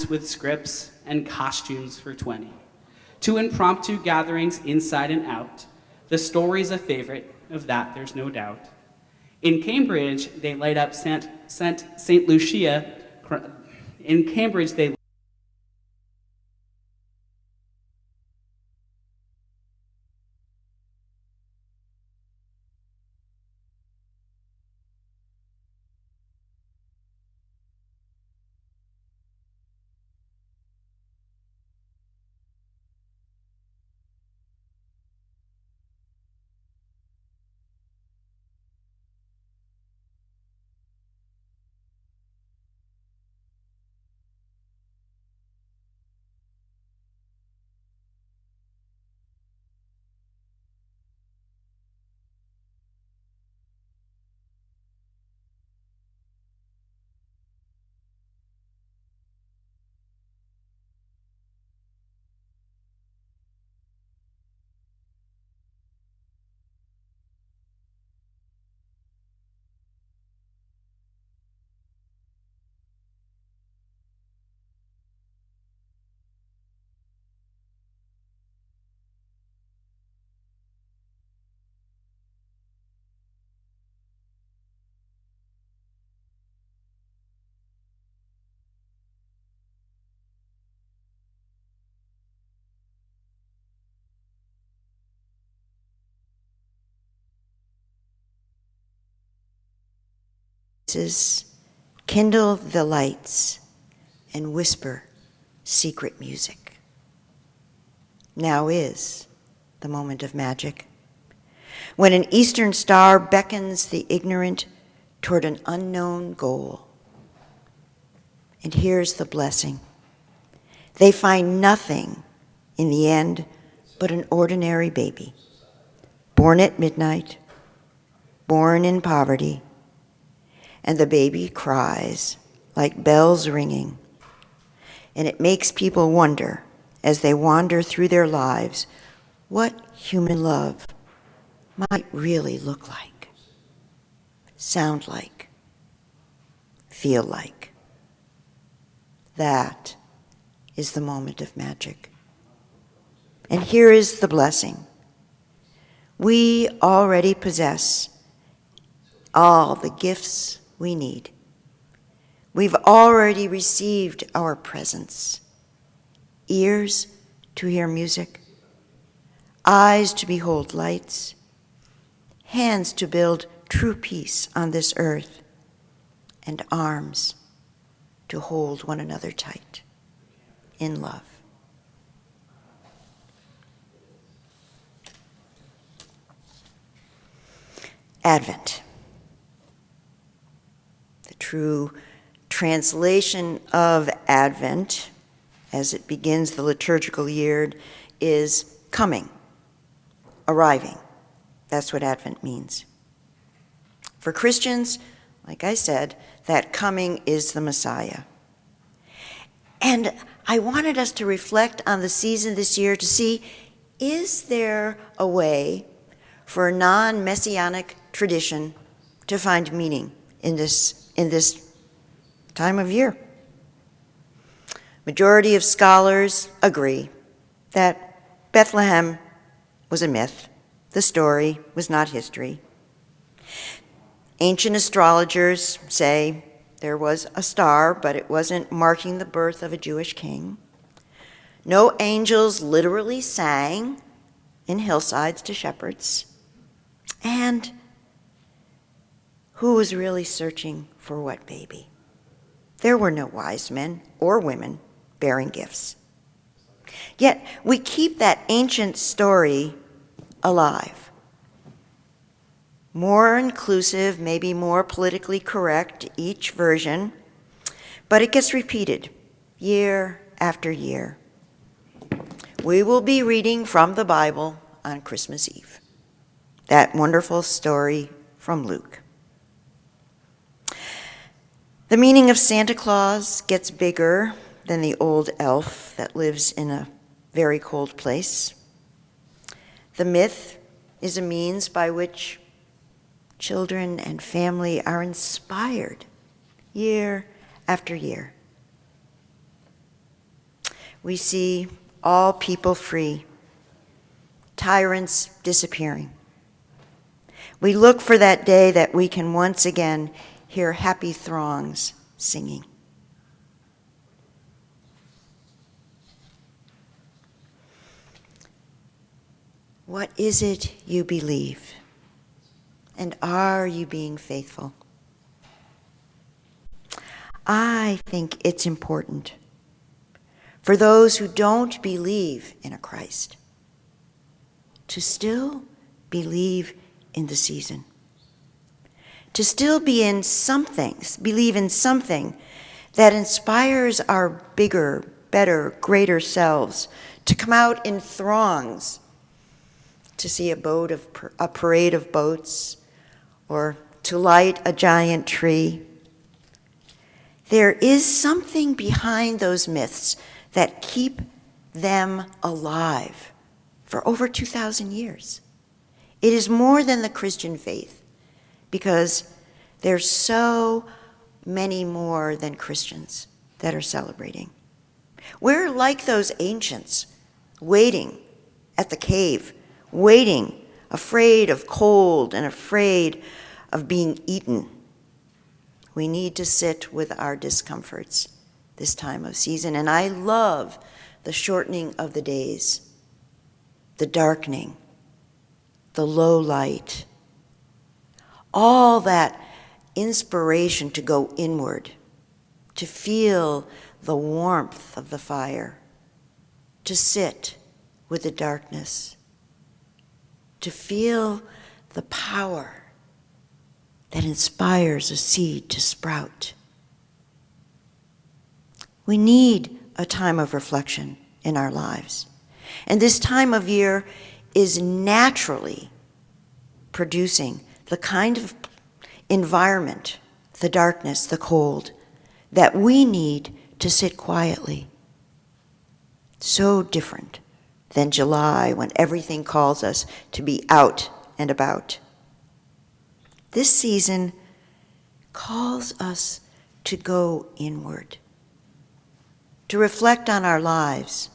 with scripts and costumes for 20, to impromptu gatherings inside and out. The story's a favorite, of that there's no doubt. In Cambridge, they light up St. Lucia. In Cambridge, they kindle the lights and whisper secret music. Now is the moment of magic, when an eastern star beckons the ignorant toward an unknown goal. And here's the blessing. They find nothing in the end but an ordinary baby, born at midnight, born in poverty, and the baby cries like bells ringing. And it makes people wonder, as they wander through their lives, what human love might really look like, sound like, feel like. That is the moment of magic. And here is the blessing. We already possess all the gifts we need. We've already received our presents. Ears to hear music, eyes to behold lights, hands to build true peace on this earth, and arms to hold one another tight in love. Advent. The true translation of Advent, as it begins the liturgical year, is coming, arriving. That's what Advent means. For Christians, like I said, that coming is the Messiah. And I wanted us to reflect on the season this year to see, is there a way for a non-messianic tradition to find meaning in this time of year? Majority of scholars agree that Bethlehem was a myth. The story was not history. Ancient astrologers say there was a star, but it wasn't marking the birth of a Jewish king. No angels literally sang in hillsides to shepherds. And who was really searching for what baby? There were no wise men or women bearing gifts. Yet we keep that ancient story alive. More inclusive, maybe more politically correct, each version, but it gets repeated year after year. We will be reading from the Bible on Christmas Eve, that wonderful story from Luke. The meaning of Santa Claus gets bigger than the old elf that lives in a very cold place. The myth is a means by which children and family are inspired year after year. We see all people free, tyrants disappearing. We look for that day that we can once again hear happy throngs singing. What is it you believe? And are you being faithful? I think it's important for those who don't believe in a Christ to still believe in the season, to still believe in something that inspires our bigger, better, greater selves to come out in throngs to see a parade of boats, or to light a giant tree. There is something behind those myths that keep them alive for over 2,000 years. It is more than the Christian faith, because there's so many more than Christians that are celebrating. We're like those ancients, waiting at the cave, waiting, afraid of cold and afraid of being eaten. We need to sit with our discomforts this time of season. And I love the shortening of the days, the darkening, the low light, all that inspiration to go inward, to feel the warmth of the fire, to sit with the darkness, to feel the power that inspires a seed to sprout. We need a time of reflection in our lives. And this time of year is naturally producing the kind of environment, the darkness, the cold, that we need to sit quietly. So different than July, when everything calls us to be out and about. This season calls us to go inward, to reflect on our lives,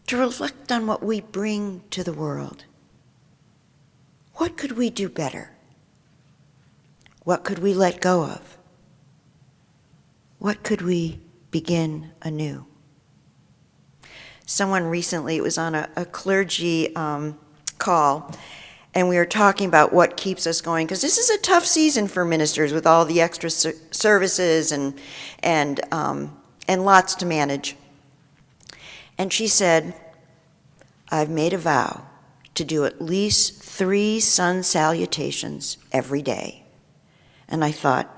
to reflect on what we bring to the world. What could we do better? What could we let go of? What could we begin anew? Someone recently, it was on a clergy call, and we were talking about what keeps us going, because this is a tough season for ministers with all the extra services and lots to manage. And she said, I've made a vow to do at least 3 sun salutations every day. And I thought,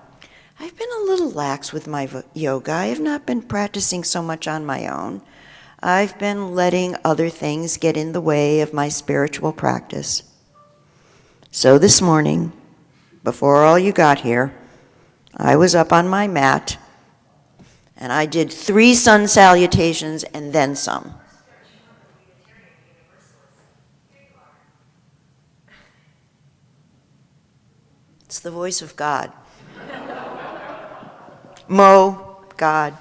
I've been a little lax with my yoga. I have not been practicing so much on my own. I've been letting other things get in the way of my spiritual practice. So this morning, before all you got here, I was up on my mat, and I did 3 sun salutations and then some. It's the voice of God. Mo, God.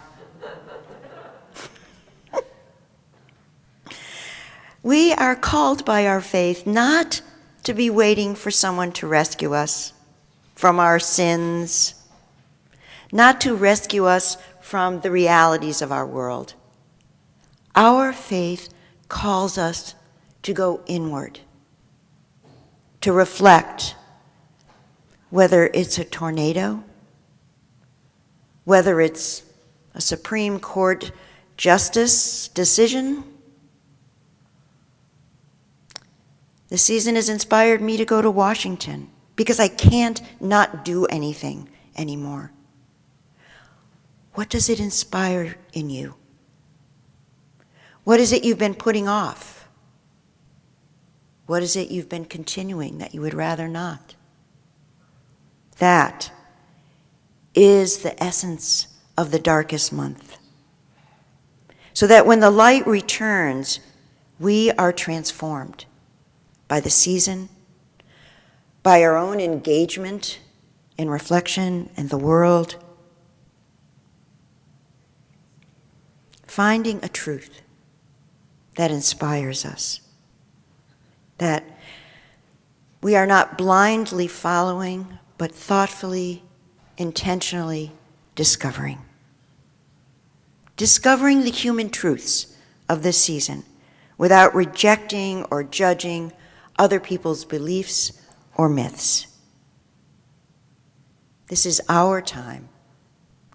We are called by our faith not to be waiting for someone to rescue us from our sins, not to rescue us from the realities of our world. Our faith calls us to go inward, to reflect, whether it's a tornado, whether it's a Supreme Court justice decision. The season has inspired me to go to Washington because I can't not do anything anymore. What does it inspire in you? What is it you've been putting off? What is it you've been continuing that you would rather not? That is the essence of the darkest month. So that when the light returns, we are transformed by the season, by our own engagement in reflection and the world. finding a truth that inspires us, that we are not blindly following, but thoughtfully, intentionally discovering. Discovering the human truths of this season without rejecting or judging other people's beliefs or myths. This is our time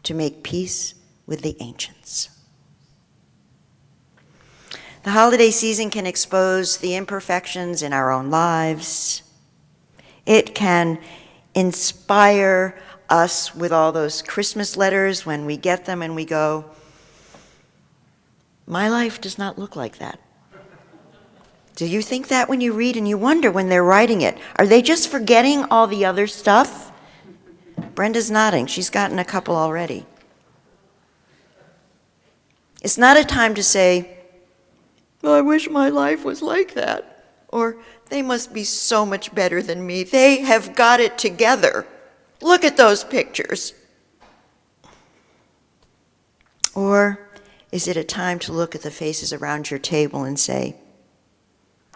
to make peace with the ancients. The holiday season can expose the imperfections in our own lives. It can inspire us with all those Christmas letters when we get them and we go, my life does not look like that. Do you think that when you read and you wonder when they're writing it, are they just forgetting all the other stuff? Brenda's nodding. She's gotten a couple already. It's not a time to say, well, I wish my life was like that. Or, they must be so much better than me. They have got it together. Look at those pictures. Or, is it a time to look at the faces around your table and say,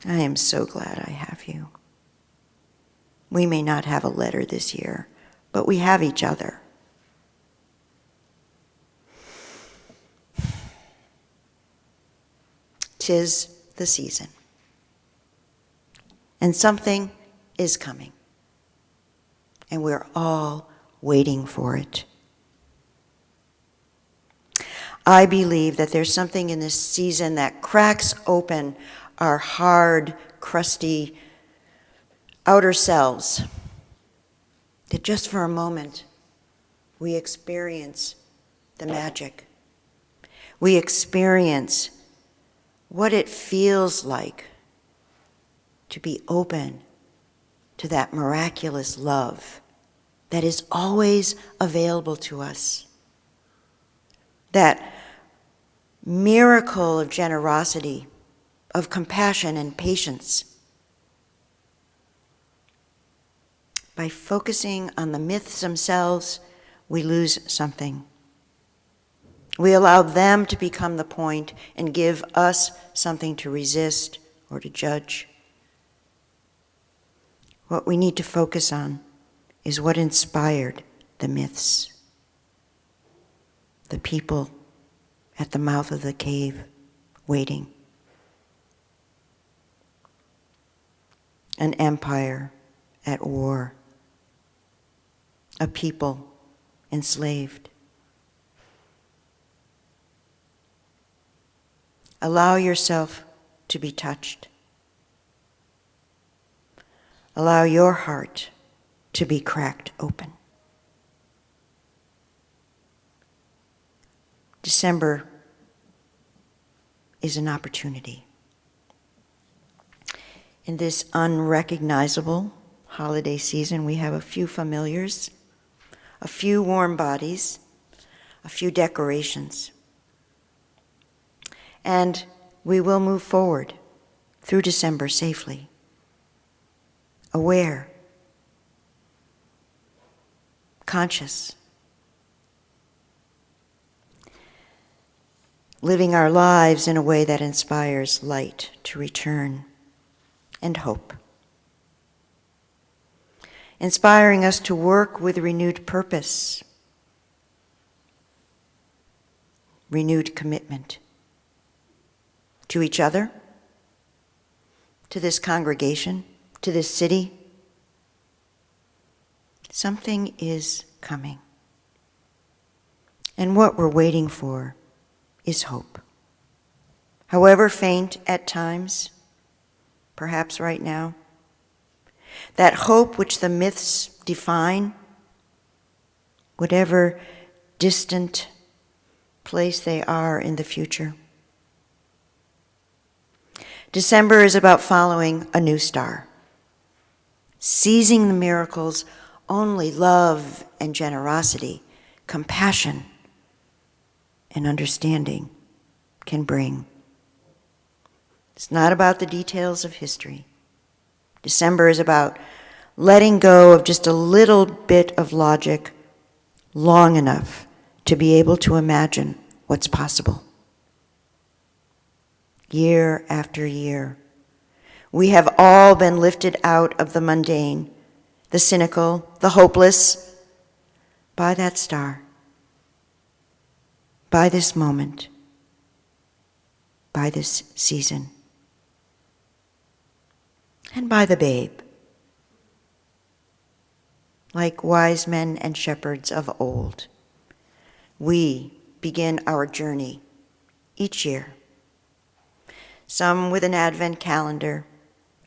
I am so glad I have you. We may not have a letter this year, but we have each other. Tis the season. And something is coming. And we're all waiting for it. I believe that there's something in this season that cracks open our hard, crusty outer selves. That just for a moment, we experience the magic. We experience what it feels like to be open to that miraculous love that is always available to us. That miracle of generosity, of compassion and patience. By focusing on the myths themselves, we lose something. We allow them to become the point and give us something to resist or to judge. What we need to focus on is what inspired the myths. The people at the mouth of the cave waiting. An empire at war. A people enslaved. Allow yourself to be touched. Allow your heart to be cracked open. December is an opportunity. In this unrecognizable holiday season, we have a few familiars, a few warm bodies, a few decorations. And we will move forward through December safely, aware, conscious, living our lives in a way that inspires light to return and hope, inspiring us to work with renewed purpose, renewed commitment to each other, to this congregation, to this city. Something is coming. And what we're waiting for is hope. However faint at times, perhaps right now, that hope which the myths define, whatever distant place they are in the future. December is about following a new star, seizing the miracles only love and generosity, compassion and understanding can bring. It's not about the details of history. December is about letting go of just a little bit of logic long enough to be able to imagine what's possible. year after year. We have all been lifted out of the mundane, the cynical, the hopeless, by that star, by this moment, by this season, and by the babe. Like wise men and shepherds of old, we begin our journey each year, some with an Advent calendar,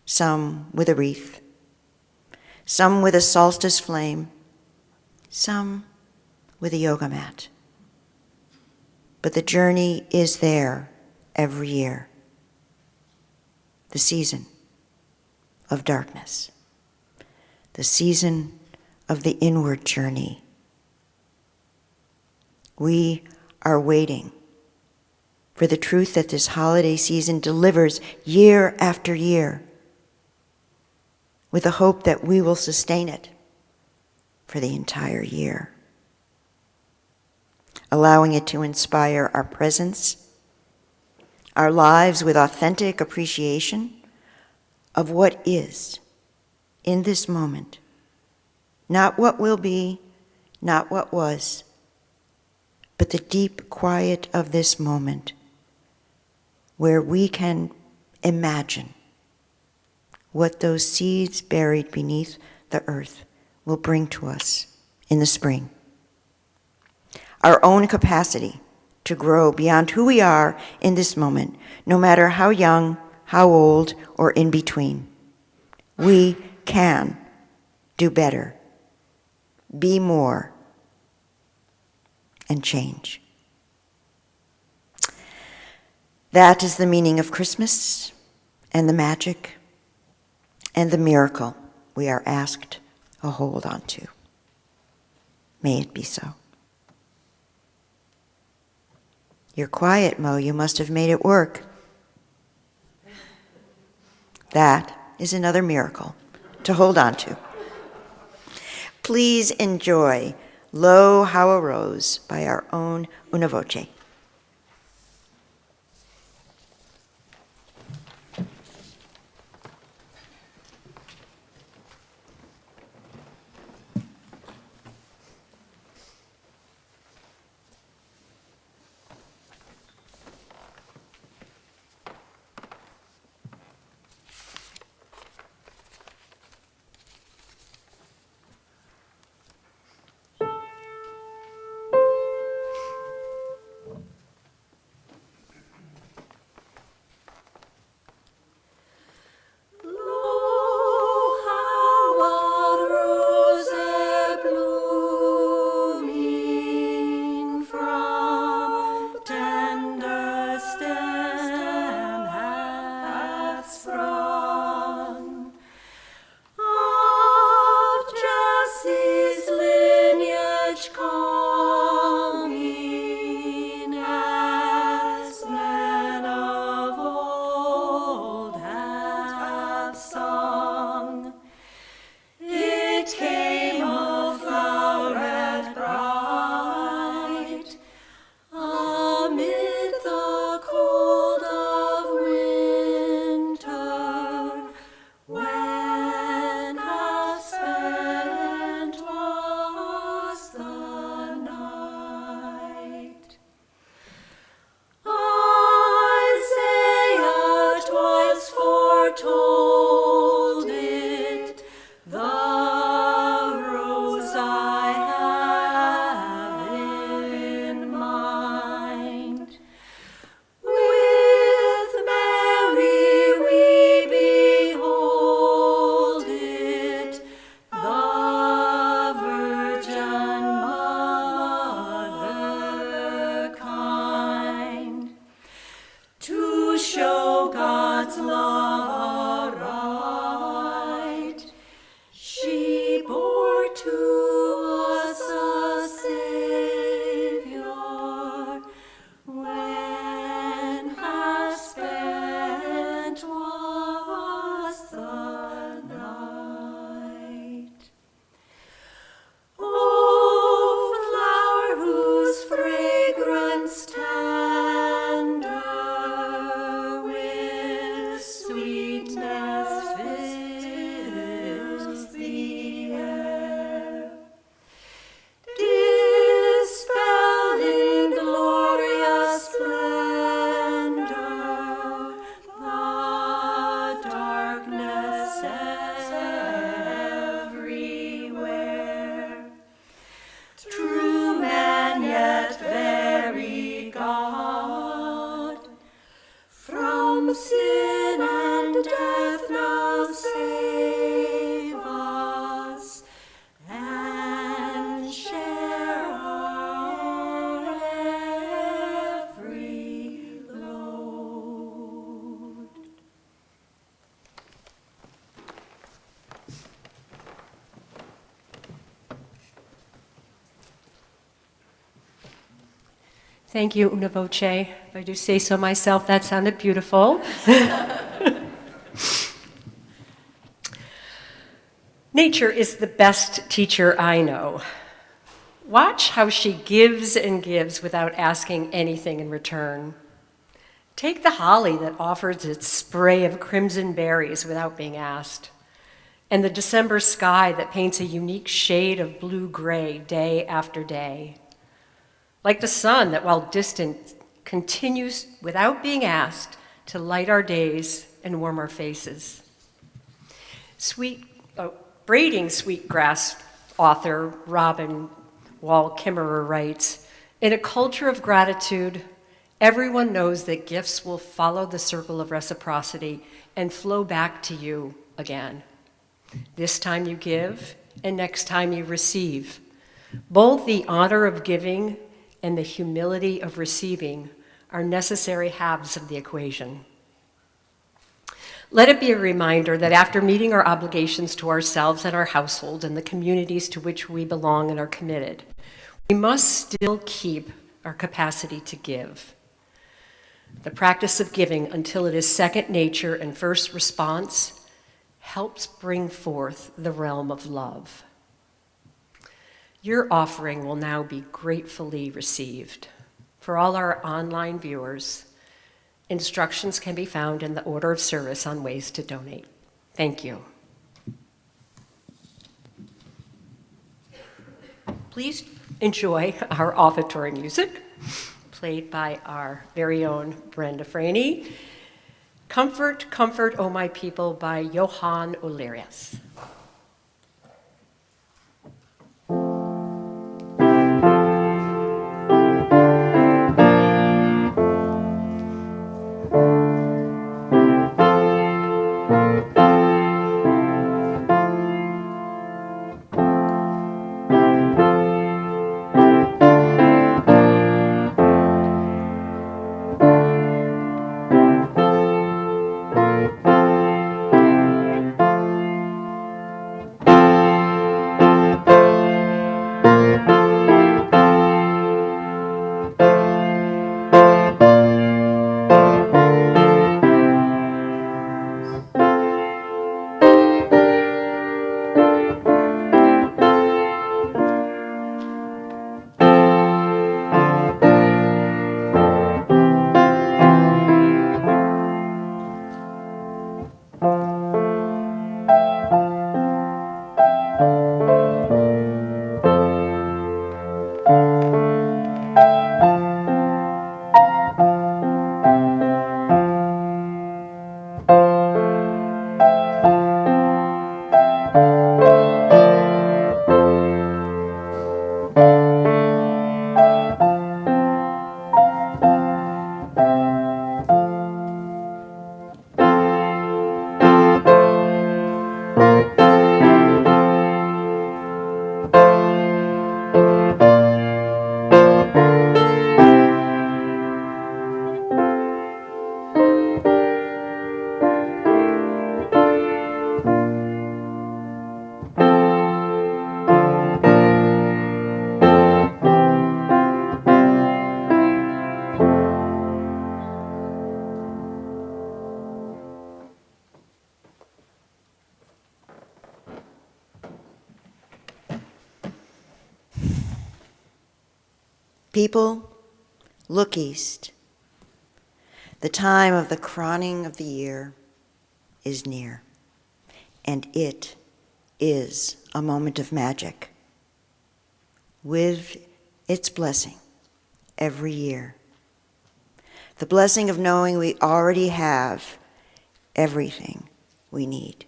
some with a wreath, some with a solstice flame, some with a yoga mat. But the journey is there every year, the season of darkness, the season of the inward journey. We are waiting for the truth that this holiday season delivers year after year, with the hope that we will sustain it for the entire year, allowing it to inspire our presence, our lives with authentic appreciation of what is in this moment, not what will be, not what was, but the deep quiet of this moment where we can imagine what those seeds buried beneath the earth will bring to us in the spring. Our own capacity to grow beyond who we are in this moment, no matter how young, how old, or in between. We can do better, be more, and change. That is the meaning of Christmas and the magic and the miracle we are asked to hold on to. May it be so. You're quiet, Mo. You must have made it work. That is another miracle to hold on to. Please enjoy Lo How a Rose by our own Una Voce. God. From sin and death now save us, and share our every load. Thank you, una voce. If I do say so myself, that sounded beautiful. Nature is the best teacher I know. Watch how she gives and gives without asking anything in return. Take the holly that offers its spray of crimson berries without being asked, and the December sky that paints a unique shade of blue-gray day after day. Like the sun that, while distant, continues without being asked to light our days and warm our faces. Braiding Sweetgrass author Robin Wall Kimmerer writes, "In a culture of gratitude, everyone knows that gifts will follow the circle of reciprocity and flow back to you again. This time you give, and next time you receive. Both the honor of giving and the humility of receiving are necessary halves of the equation." Let it be a reminder that after meeting our obligations to ourselves and our household and the communities to which we belong and are committed, we must still keep our capacity to give. The practice of giving until it is second nature and first response helps bring forth the realm of love. Your offering will now be gratefully received. For all our online viewers, instructions can be found in the order of service on ways to donate. Thank you. Please enjoy our offertory music, played by our very own Brenda Franey. Comfort, Comfort, O My People by Johann Olerius. People, look east. The time of the crowning of the year is near, and it is a moment of magic, with its blessing every year. The blessing of knowing we already have everything we need.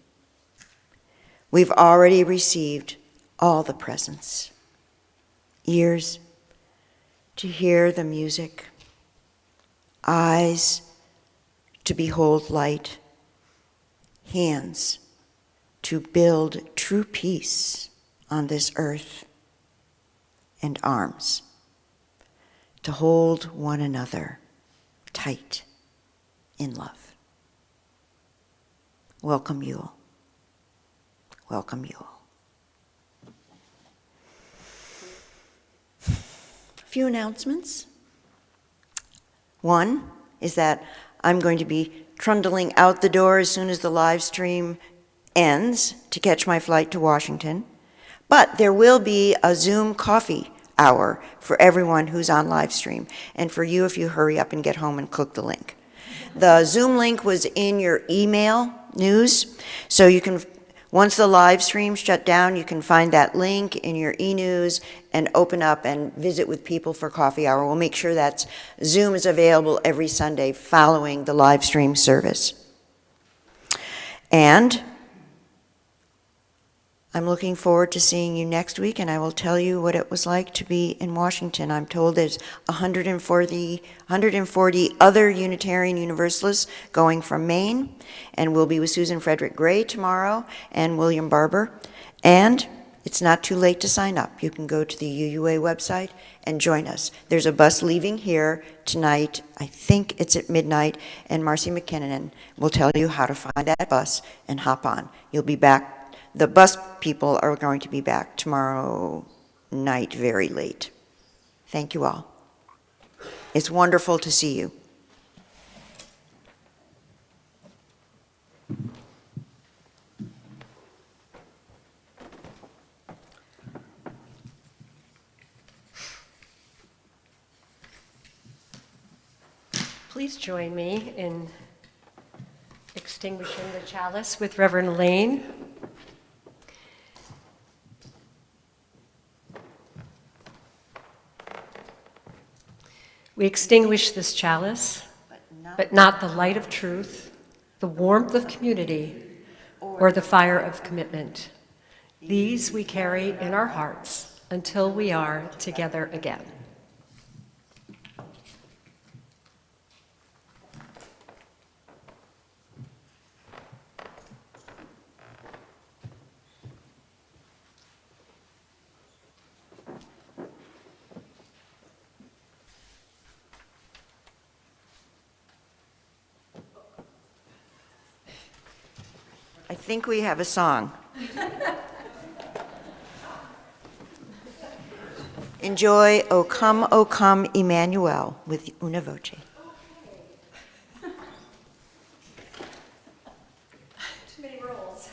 We've already received all the presents. Ears to hear the music, eyes to behold light, hands to build true peace on this earth, and arms to hold one another tight in love. Welcome, Yule. Welcome, Yule. A few announcements. One is that I'm going to be trundling out the door as soon as the live stream ends to catch my flight to Washington. But there will be a Zoom coffee hour for everyone who's on live stream, and for you if you hurry up and get home and click the link. The Zoom link was in your email news, so you can, once the live stream shut down, you can find that link in your e-news and open up and visit with people for coffee hour. We'll make sure that Zoom is available every Sunday following the live stream service. And I'm looking forward to seeing you next week, and I will tell you what it was like to be in Washington. I'm told there's 140 other Unitarian Universalists going from Maine, and we'll be with Susan Frederick Gray tomorrow and William Barber. And it's not too late to sign up. You can go to the UUA website and join us. There's a bus leaving here tonight. I think it's at midnight, and Marcy McKinnon will tell you how to find that bus and hop on. You'll be back. The bus people are going to be back tomorrow night very late. Thank you all. It's wonderful to see you. Please join me in extinguishing the chalice with Reverend Lane. We extinguish this chalice, but not the light of truth, the warmth of community, or the fire of commitment. These we carry in our hearts until we are together again. I think we have a song. Enjoy O Come, Emmanuel with Una Voce. Too many rolls.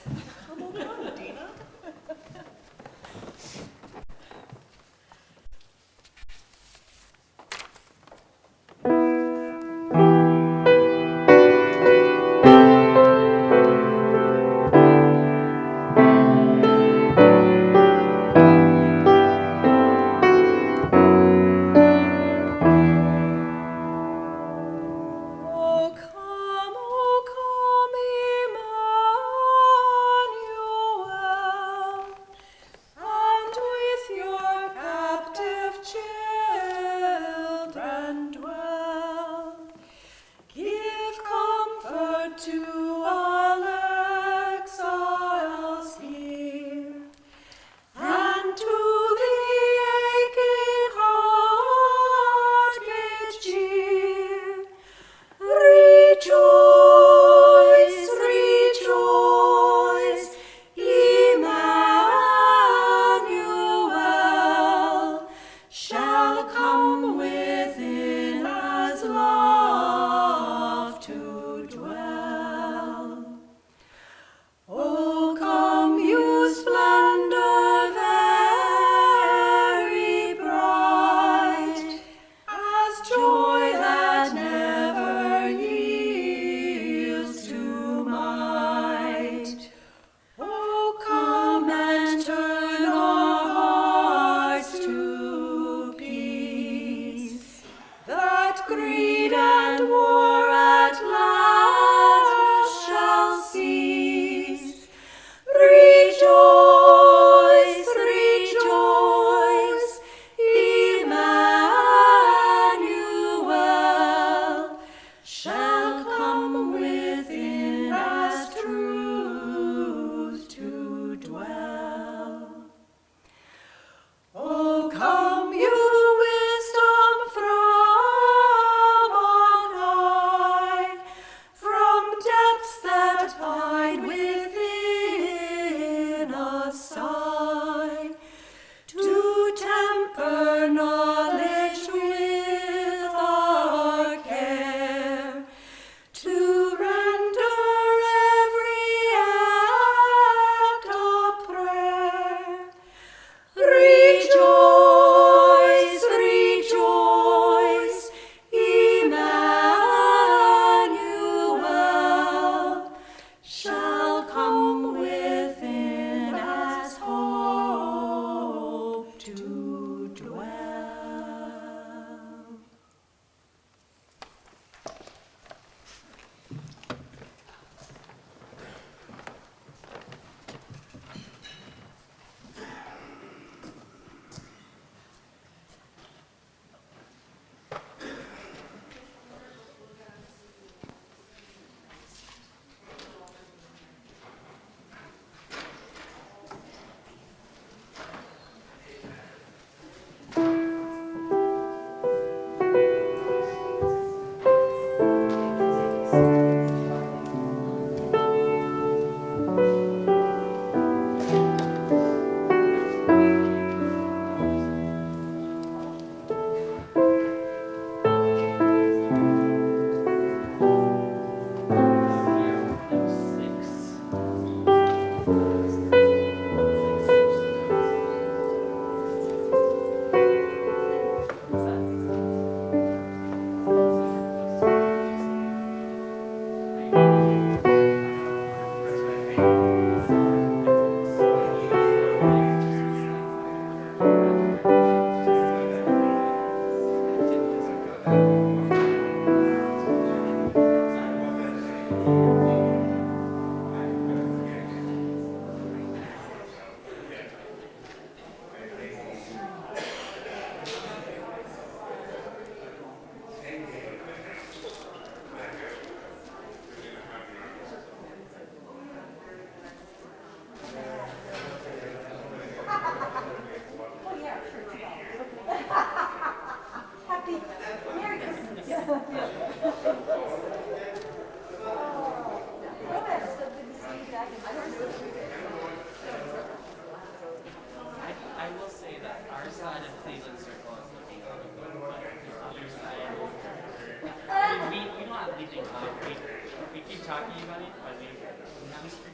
O come, talking about it, but we have